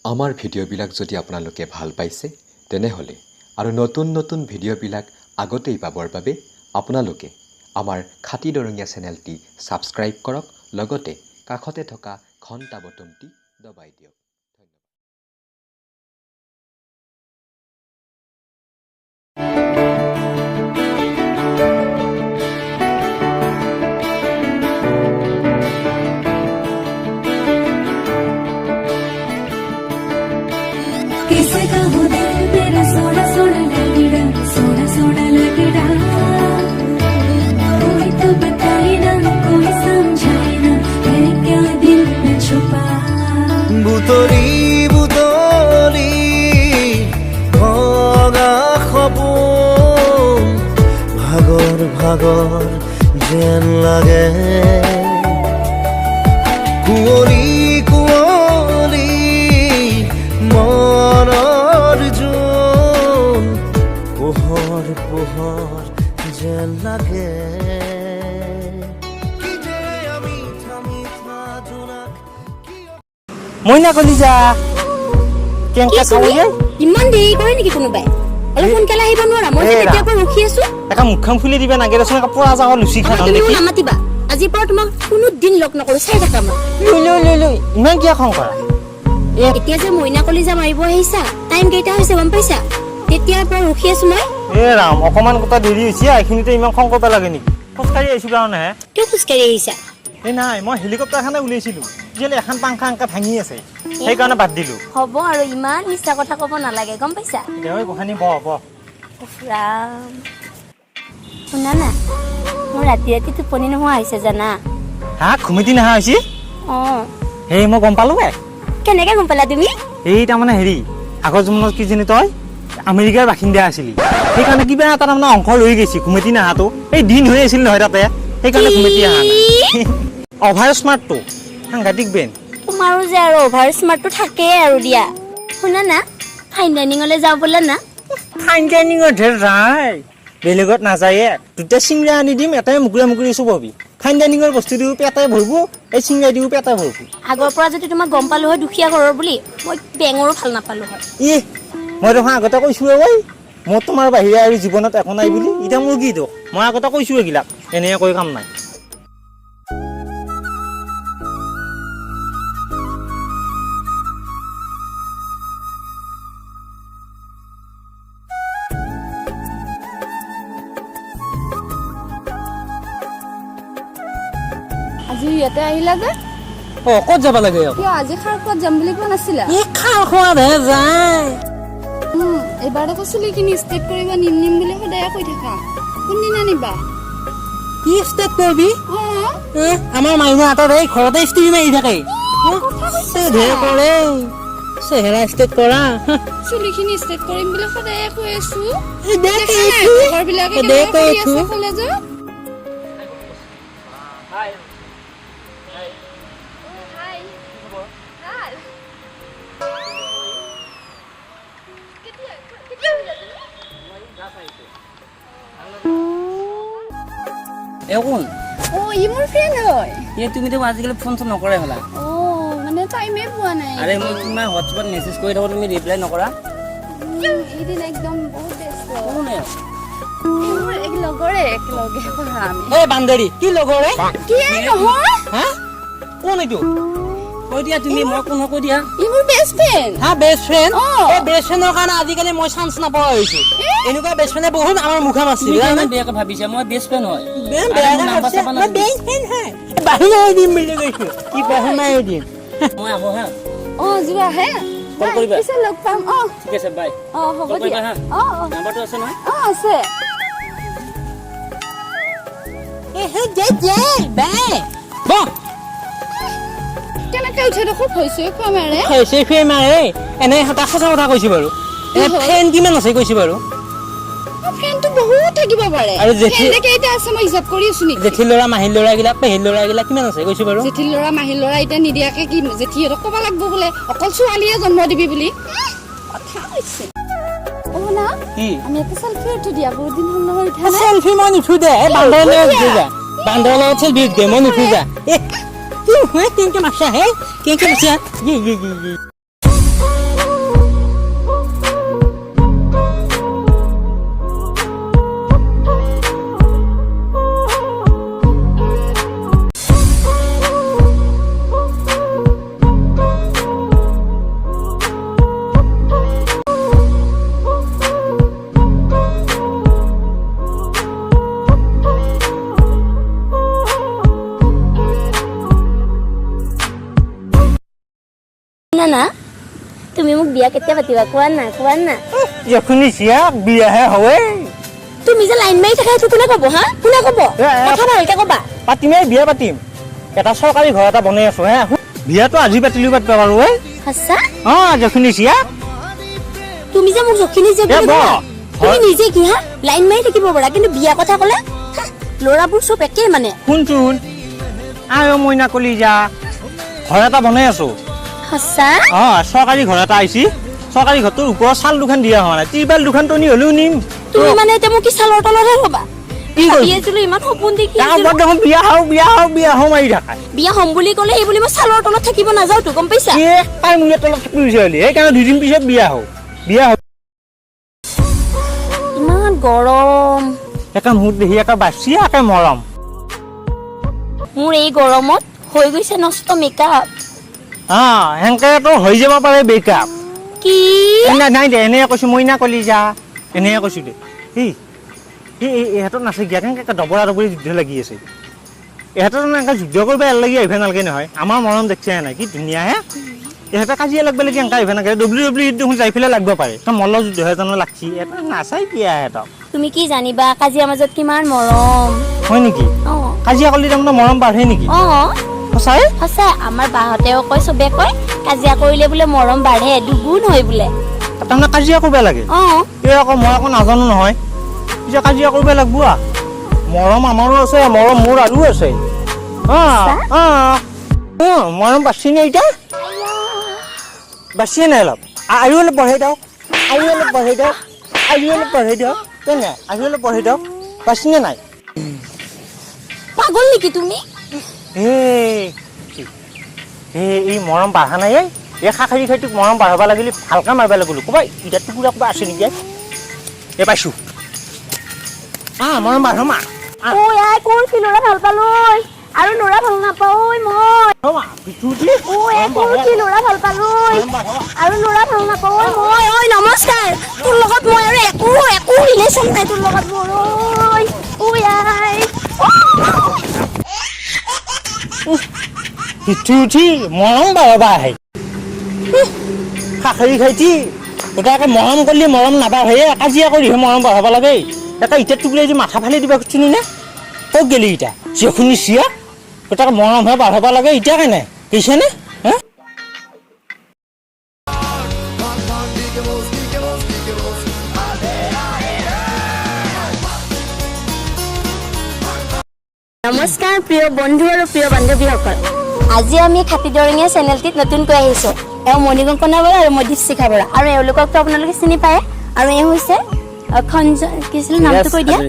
আমাৰ ভিডিঅ'বিলাক যদি আপোনালোকে ভাল পাইছে তেনেহ'লে আৰু নতুন ভিডিঅ'বিলাক আগতেই পাবৰ বাবে আপোনালোকে আমাৰ খাতি দৰঙীয়া চেনেলটি ছাবস্ক্ৰাইব কৰক লগতে কাষতে থকা ঘণ্টা বটনটি দবাই দিয়ক किसे का हो दिल मेरा सोना सोना लगेगा सोना सोना लगेगा कोई तो बताए ना कोई समझाए ना है क्या दिल में छुपा বুতৰি বুতৰি ভগা সপোন ভাগৰ ভাগৰ যেন লাগে কুঁৱলী কুঁৱলী মনৰ জোন পোহৰ পোহৰ যেন লাগে আমি থামি থা জোনাক মইনা কলিজা কেংকা খাওঁগে ইমান দেৰি কৰে নেকি কোনোবাই অলপ সোনকালে আহিব নোৱাৰা মই যে তেতিয়াৰ পৰা ৰখি আছো এটা মুখখন ফুলি দিবা নাগে দেচোন কাপোৰ আজাও লুচি খাওঁ তুমি দেখি নামাতিবা আজিৰ পৰা তোমাক কোনো দিন লগ নকৰো চাই থাকা মই লৈ ইমান কিয় খং কৰা এতিয়া যে মইনা কলিজা মাৰিব আহিছা টাইম কেইটা হৈছে গম পাইছা তেতিয়াৰ পৰা ৰখি আছো মই ৰাম অকমান কথা দেৰি হৈছে এইখিনিতে ইমান খং কৰিব লাগে নেকি খোজকাঢ়ি আহিছো কাৰণেহে কিয় খোজকাঢ়ি আহিছা নাই মই হেলিকপ্টাৰখনে উলিয়াইছিলো যেলে এখন পাংখা আংকা ভাঙি আছে সেইকাৰণে বাদ দিলো হ'ব আৰু ইমান মিছা কথা ক'ব নালাগে গম পাইছা দেৱই গোহানি বহ ৰাম শুনা না মোৰ ৰাতি ৰাতি টোপনি নোহোৱা হৈছে জানা হা ঘুমিতি নহা হৈছে সেই মই গম পালো কেনেকে গম পালা তুমি এই তাৰমানে হেৰি আগৰ জন্মত কি জানি তই আমেৰিকাৰ বাসিন্দা আছিলি সেইকাৰণে কিবা এটা তাৰমানে অংশ ৰৈ গৈছি ঘুমিতি নাহাটো এই দিন হৈ আছিল নহয় তাতে সেইকাৰণে ঘুমিতি অহা নাই অভাৰ স্মাৰ্টটো সাংঘাতিক বেন তোমাৰো যে আৰু অভাৰ স্মাৰ্টটো থাকেই আৰু দিয়া শুনা না ফাইন ডাইনিঙলৈ যাওঁ বোলা না ফাইন ডাইনিঙত ঢেৰ যায় বেলেগত নাযায়ে দুটা চিংৰা আনি দিম এটাই মুগুৰি চুব হবি ফাইন ডাইনিঙৰ বস্তু দিও পেটাই ভৰব এই চিংৰা দিও পেটাই ভৰব আগৰ পৰা যদি তোমাক গম পালো হয় দুখীয়া ঘৰৰ বুলি মই বেঙৰো ভাল নাপালো হয় মই দেখোন আগতে কৈছো ঐ মই তোমাৰ বাহিৰে আৰু জীৱনত একো নাই বুলি এতিয়া মোৰ কি দোষ মই আগতে কৈছো এইগিলাক এনেয়ে কৈ কাম নাই আজি ইয়াতে আহিলা যে ক'ত যাব লাগে কিয় আজি খাৰ খোৱাত যাম বুলি কোৱা নাছিলা খাৰ খোৱাতহে যায় এইবাৰ আকৌ চুলিখিনি ষ্ট্ৰেট কৰিবা নিম বুলি সদায় কৈ থাকা কোনদিনা নিবা কি ষ্টেট কৰিবি আমাৰ মাইনা হাতত এই ঘৰতে ষ্ট্ৰি মাৰি থাকে চেহেৰা ষ্টেট কৰা চুলিখিনি ষ্ট্ৰেট কৰিম বুলি সদায় কৈ আছো কলেজত কোন ই মোৰ ফ্ৰেণ্ড হয় তুমিতো আজিকালি ফোন চোন নকৰাই হলা মানে টাইমে পোৱা নাই আৰে মই তোমাৰ হোৱাটছএপত মেছেজ কৰি থাকো তুমি ৰিপ্লাই নকৰা এইদিন একদম বহুত ব্যস্ত কোনে মোৰ এক লগৰে একেলগে পঢ়া আমি এই বান্দৰী কি লগৰে কি নহয় হা কোন এইটো কৈ দিয়া তুমি মই কোন কৈ দিয়া ই মোৰ বেষ্ট ফ্ৰেণ্ড হা বেষ্ট ফ্ৰেণ্ড এই বেষ্ট ফ্ৰেণ্ডৰ কাৰণে আজিকালি মই চান্স নাপাওঁ হৈছো এনেকুৱা বেষ্ট ফ্ৰেণ্ডে বহুত আমাৰ মুখা মাছি তুমি বেয়াকে ভাবিছা মই বেষ্ট ফ্ৰেণ্ড হয় বেয়াকে ভাবিছা মই বেষ্ট ফ্ৰেণ্ড হয় বাহিৰ দিম বুলি কৈছো কি বাহিৰ দিম মই আহো হা যোৱা হে কল কৰিবা পিছে লগ পাম ঠিক আছে বাই হ'ব দিয়া নাম্বাৰটো আছে নহয় আছে বাই বহ কেনেকে উঠে দেখো ভইচে কমেৰে এনে এটা সঁচা কথা কৈছো বাৰু ফেন কিমান আছে কৈছো বাৰু ফ্ৰেণ্ডটো বহুত থাকিব পাৰে আৰু জেঠি কেইটা আছে মই হিচাপ কৰি আছো নেকি জেঠি ল'ৰা মাহী ল'ৰা গিলা পেহী ল'ৰা গিলা কিমান আছে কৈছো বাৰু জেঠি ল'ৰা মাহী ল'ৰা এতিয়া নিদিয়াকে কি জেঠিহঁতক ক'ব লাগিব বোলে অকল ছোৱালীয়ে জন্ম দিবি বুলি কথা কৈছে না কি আমি এটা সেলফি উঠি দিয়া বহুত দিন হ'ল নহয় উঠা নাই সেলফি মই নুঠো দে বান্দৰৰ সেলফি দে মই নুঠো যা কি হয় কেনেকে মাছা হে কেনেকে মাছা তুমি মোক বিয়া কেতিয়া পাতিবা কোৱা না যখনি চিয়া বিয়াহে হয় তুমি যে লাইন মাৰি থাকা সেইটো কোনে ক'ব হা কোনে ক'ব কথা ভালকে ক'বা পাতিমেই বিয়া পাতিম এটা চৰকাৰী ঘৰ এটা বনাই আছো হে বিয়াটো আজি পাতিলো পাতিবা বাৰু সঁচা যখনি চিয়া তুমি যে মোক জখিনি যে এ ব তুমি নিজে কি হা লাইন মাৰি থাকিব পাৰা কিন্তু বিয়া কথা ক'লে ল'ৰাবোৰ চব একেই মানে শুনচোন মইনা কলিজা ঘৰ এটা বনাই আছো সঁচা চৰকাৰী ঘৰ এটা আহিছি চৰকাৰী ঘৰটোৰ ওপৰত চাল দুখন দিয়া হোৱা নাই ত্ৰিপাল দুখন টনি হ'লেও নিম তুমি মানে এতিয়া মোক কি চালৰ তলতহে হ'বা কি ভাবি আছিলো ইমান সপোন দেখি আছিলো। দেখোন বিয়া হওঁ মাৰি থাকা বিয়া হ'ম বুলি ক'লে এই বুলি মই চালৰ তলত থাকিব নাযাওতো গম পাইছা তাই মূল্য তলত থাকি বিচাৰিলি সেইকাৰণে দুদিন পিছত বিয়া হওঁ ইমান গৰম একে মুখ দেখি একে বাচি একে মৰম মোৰ এই গৰমত হৈ গৈছে নষ্ট মেকআপ সেনেকে তোৰ হৈ যাব পাৰে বেকআপ কি নাই দে এনেই কৈছো মইনা কলিজা এনেই কৈছো দে ইহঁতৰ নাচি গিয়া কেনেকৈ দবৰা দবৰি যুদ্ধ লাগি আছে ইহঁতৰ এনেকৈ যুদ্ধ কৰিব এল লাগি আহিব নালাগে নহয় আমাৰ মৰম দেখিছে নাই কি ধুনীয়া হে ইহঁতে কাজিয়া লাগব লাগি এনেকৈ আহিব নালাগে WWE দেখোন যাই পেলাই লাগব পাৰে তই মল্ল যুদ্ধ এজনো লাগছি এটা নাচাই কিয়া সিহঁতক তুমি কি জানিবা কাজিয়াৰ মাজত কিমান মৰম হয় নেকি অ কাজিয়া কৰিলে তাৰমানে মৰম বাঢ়ে নেকি অ সঁচাই সঁচা আমাৰ বাহঁতেও কয় চবে কয় কাজিয়া কৰিলে বোলে মৰম বাঢ়ে দুগুণ হয় বোলে তাৰমানে কাজিয়া কৰিব লাগে এই আকৌ মই আকৌ নাজানো নহয় পিছে কাজিয়া কৰিব লাগব মৰম আমাৰো আছে মৰম মোৰ আৰু আছে মৰম বাচি নাই এতিয়া বাচিয়ে নাই অলপ আৰু অলপ বঢ়াই দিয়ক কেনে আৰু অলপ বঢ়াই দিয়ক বাচিনে নাই পাগল নেকি তুমি এই মৰম বাঢ়া নাই এই খাখৰি খাইটোক মৰম বাঢ়াব লাগিলে ভালকে মাৰিব লাগিলো ক'বা ইটাতো পুৰা ক'বা আছে নেকি এই পাইছো মৰম বাঢ়ো মা ঐ আই কোন কি ল'ৰা ভাল পালো আৰু ল'ৰা ভাল নাপাওঁ ঐ মই ঐ কোন কি ল'ৰা ভাল পালো আৰু ল'ৰা ভাল নাপাওঁ মই ঐ নমস্কাৰ তোৰ লগত মই আৰু একো ৰিলেশ্যন নাই তোৰ লগত মোৰ ঐ আই পিঠু উঠি মৰম বাঢ়াবা আহে খাখৰি খাইটি গোটাকে মৰম কৰিলে মৰম নাবাঢ়ে কাজিয়া কৰিহে মৰম বাঢ়াব লাগে এটা ইটাত টুকুৰাই যে মাথা ফালি দিবা খুজিনি নে ক'ত গেলি ইটা চিয়খুনি চিয়া গোটাকে মৰমহে বাঢ়াব লাগে ইটা কেনে কৈছেনে হা নমস্কাৰ প্ৰিয় বন্ধু আৰু প্ৰিয় বান্ধৱীসকল আজি আমি খাতিদৰঙীয়া চেনেলটিত নতুনকৈ আহিছোঁ এওঁ মণিকংকনা বৰা আৰু মই দীপশিখা বৰা আৰু এওঁলোককতো আপোনালোকে চিনি পায় আৰু এওঁ হৈছে কি আছিল নামটো কৈ দিয়া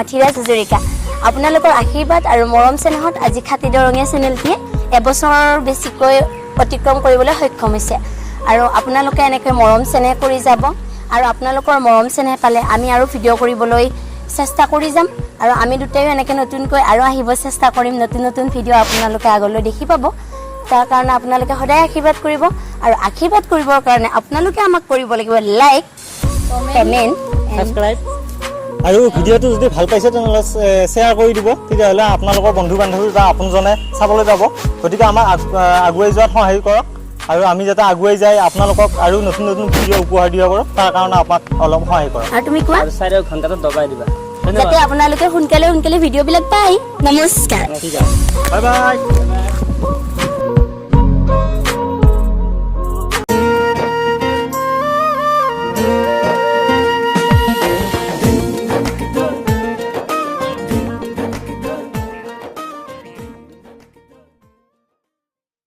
ধীৰাজ হাজৰিকা আপোনালোকৰ আশীৰ্বাদ আৰু মৰম চেনেহত আজি খাতিদৰঙীয়া চেনেলটিয়ে এবছৰৰ বেছিকৈ অতিক্ৰম কৰিবলৈ সক্ষম হৈছে আৰু আপোনালোকে এনেকৈ মৰম চেনেহ কৰি যাব আৰু আপোনালোকৰ মৰম চেনেহ পালে আমি আৰু ভিডিঅ' কৰিবলৈ চেষ্টা কৰি যাম আৰু আমি দুটাইও এনেকৈ নতুনকৈ আৰু আহিব চেষ্টা কৰিম নতুন ভিডিঅ' আপোনালোকে আগলৈ দেখি পাব তাৰ কাৰণে আপোনালোকে সদায় আশীৰ্বাদ কৰিব আৰু আশীৰ্বাদ কৰিবৰ কাৰণে আপোনালোকে আমাক কৰিব লাগিব লাইক কমেণ্ট সাবস্ক্ৰাইব আৰু ভিডিঅ'টো যদি ভাল পাইছে তেনেহ'লে শ্বেয়াৰ কৰি দিব তেতিয়াহ'লে আপোনালোকৰ বন্ধু বান্ধৱী বা আপোনজনে চাবলৈ যাব গতিকে আমাক আগুৱাই যোৱাত সহায় কৰক আৰু আমি যাতে আগুৱাই যাই আপোনালোকক আৰু নতুন ভিডিঅ' উপহাৰ দিব পাৰোঁ তাৰ কাৰণে আমাক অলপ সহায় কৰক আৰু তুমি কোৱা চাইডৰ ঘণ্টাটো দবাই দিবা যাতে আপোনালোকে সোনকালে ভিডিঅ'বিলাক পায় নমস্কাৰ ঠিক আছে বাই বাই